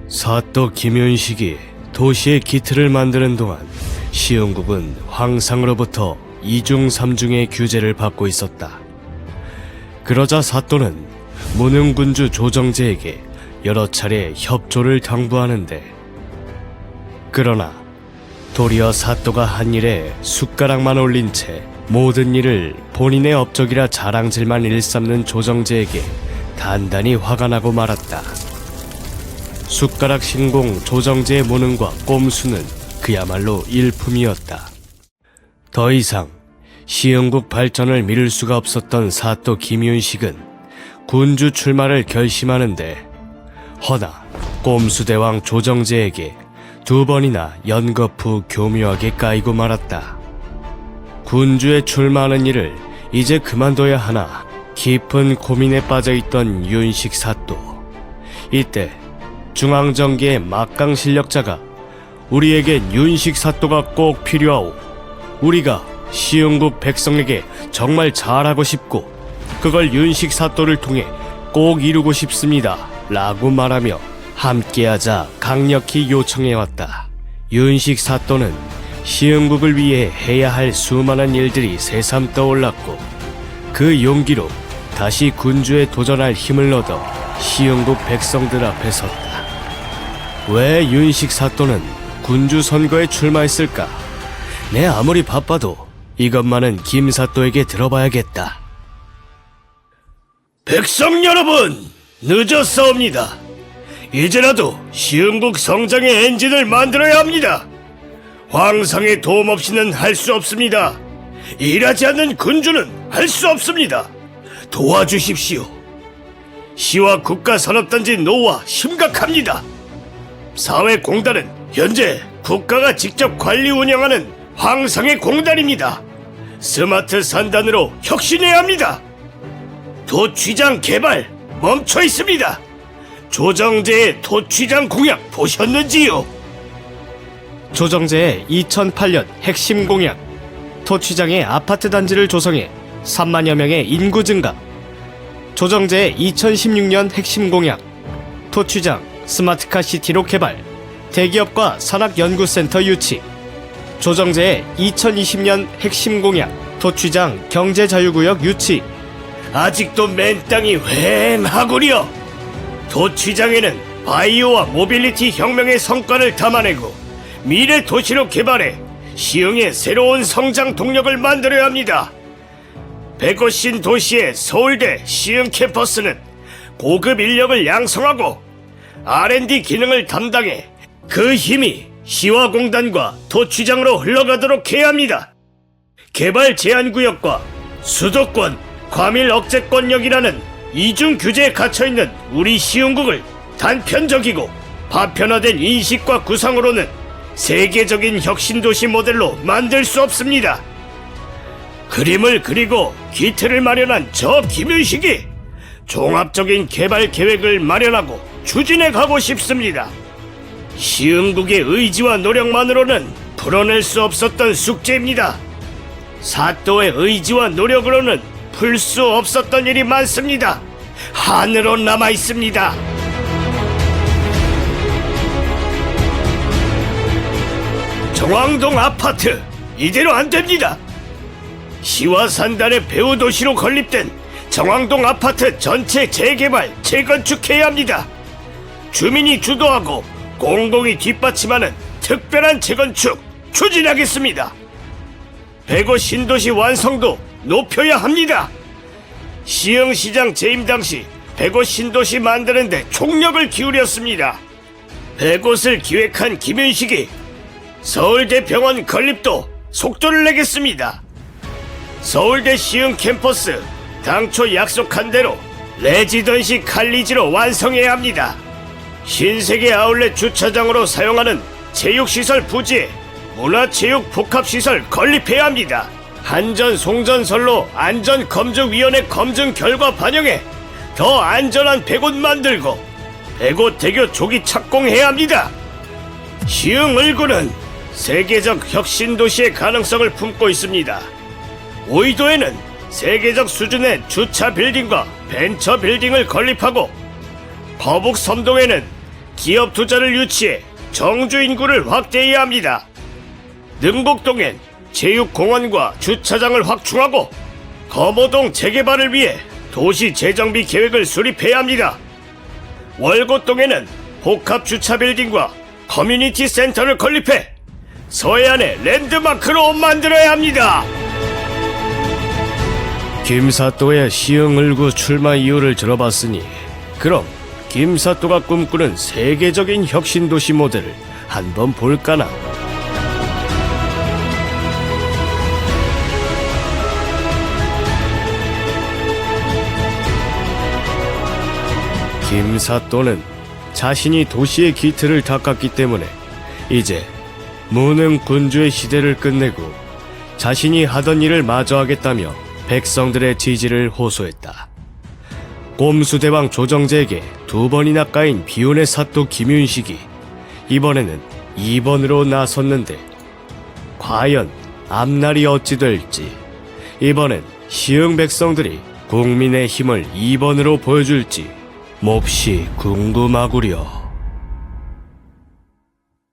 사또 김윤식이 도시의 기틀을 만드는 동안 시흥국은 황상으로부터 이중삼중의 규제를 받고 있었다. 그러자 사또는 무능군주 조정제에게 여러 차례 협조를 당부하는데, 그러나 도리어 사또가 한 일에 숟가락만 올린 채 모든 일을 본인의 업적이라 자랑질만 일삼는 조정제에게 단단히 화가 나고 말았다. 숟가락 신공 조정제의 무능과 꼼수는 그야말로 일품이었다. 더 이상 시흥국 발전을 미룰 수가 없었던 사또 김윤식은 군주 출마를 결심하는데, 허나 꼼수대왕 조정제에게 두 번이나 연거푸 교묘하게 까이고 말았다. 군주에 출마하는 일을 이제 그만둬야 하나 깊은 고민에 빠져있던 윤식 사또. 이때 중앙정계의 막강 실력자가 우리에겐 윤식 사또가 꼭 필요하오. 우리가 시흥국 백성에게 정말 잘하고 싶고 그걸 윤식 사또를 통해 꼭 이루고 싶습니다 라고 말하며 함께하자 강력히 요청해왔다. 윤식 사또는 시흥국을 위해 해야 할 수많은 일들이 새삼 떠올랐고, 그 용기로 다시 군주에 도전할 힘을 얻어 시흥국 백성들 앞에 섰다. 왜 윤식 사또는 군주 선거에 출마했을까? 내 아무리 바빠도 이것만은 김 사또에게 들어봐야겠다. 백성 여러분, 늦었사옵니다. 이제라도 시흥국 성장의 엔진을 만들어야 합니다. 황상의 도움 없이는 할 수 없습니다. 일하지 않는 군주는 할 수 없습니다. 도와주십시오. 시와 국가산업단지 노후화 심각합니다. 사회공단은 현재 국가가 직접 관리 운영하는 황상의 공단입니다. 스마트 산단으로 혁신해야 합니다. 도취장 개발 멈춰 있습니다. 조정제의 도취장 공약 보셨는지요? 조정제의 2008년 핵심 공약, 토취장의 아파트 단지를 조성해 3만여 명의 인구 증가. 조정제의 2016년 핵심 공약, 토취장 스마트카 시티로 개발, 대기업과 산학연구센터 유치. 조정제의 2020년 핵심 공약, 토취장 경제자유구역 유치. 아직도 맨 땅이 휑하구려. 도취장에는 바이오와 모빌리티 혁명의 성과를 담아내고 미래 도시로 개발해 시흥의 새로운 성장 동력을 만들어야 합니다. 백오신 도시의 서울대 시흥 캠퍼스는 고급 인력을 양성하고 R&D 기능을 담당해 그 힘이 시와 공단과 도취장으로 흘러가도록 해야 합니다. 개발 제한구역과 수도권, 과밀 억제권역이라는 이중 규제에 갇혀있는 우리 시흥국을 단편적이고 파편화된 인식과 구상으로는 세계적인 혁신도시 모델로 만들 수 없습니다. 그림을 그리고 기틀을 마련한 저 김윤식이 종합적인 개발 계획을 마련하고 추진해 가고 싶습니다. 시흥국의 의지와 노력만으로는 풀어낼 수 없었던 숙제입니다. 사또의 의지와 노력으로는 풀 수 없었던 일이 많습니다. 한으로 남아 있습니다. 정왕동 아파트 이대로 안 됩니다. 시와 산단의 배후 도시로 건립된 정왕동 아파트 전체 재개발, 재건축해야 합니다. 주민이 주도하고 공공이 뒷받침하는 특별한 재건축 추진하겠습니다. 백오 신도시 완성도 높여야 합니다. 시흥시장 재임 당시 백오 신도시 만드는데 총력을 기울였습니다. 백옷을 기획한 김윤식이 서울대 병원 건립도 속도를 내겠습니다. 서울대 시흥 캠퍼스 당초 약속한 대로 레지던시 칼리지로 완성해야 합니다. 신세계 아울렛 주차장으로 사용하는 체육시설 부지에 문화체육 복합시설 건립해야 합니다. 한전 송전설로 안전검증위원회 검증 결과 반영해 더 안전한 백옷 만들고 백옷 대교 조기 착공해야 합니다. 시흥 을구는 세계적 혁신도시의 가능성을 품고 있습니다. 오이도에는 세계적 수준의 주차 빌딩과 벤처 빌딩을 건립하고 거북 섬동에는 기업 투자를 유치해 정주 인구를 확대해야 합니다. 능북동엔 체육공원과 주차장을 확충하고 거모동 재개발을 위해 도시 재정비 계획을 수립해야 합니다. 월곶동에는 복합 주차 빌딩과 커뮤니티 센터를 건립해 서해안의 랜드마크로 만들어야 합니다. 김사또의 시흥을구 출마 이유를 들어봤으니 그럼 김사또가 꿈꾸는 세계적인 혁신도시 모델을 한번 볼까나. 김사또는 자신이 도시의 기틀을 닦았기 때문에 이제 무능 군주의 시대를 끝내고 자신이 하던 일을 마저 하겠다며 백성들의 지지를 호소했다. 꼼수대왕 조정제에게 2번이나 까인 비운의 사또 김윤식이 이번에는 2번으로 나섰는데 과연 앞날이 어찌 될지, 이번엔 시흥 백성들이 국민의 힘을 2번으로 보여줄지 몹시 궁금하구려.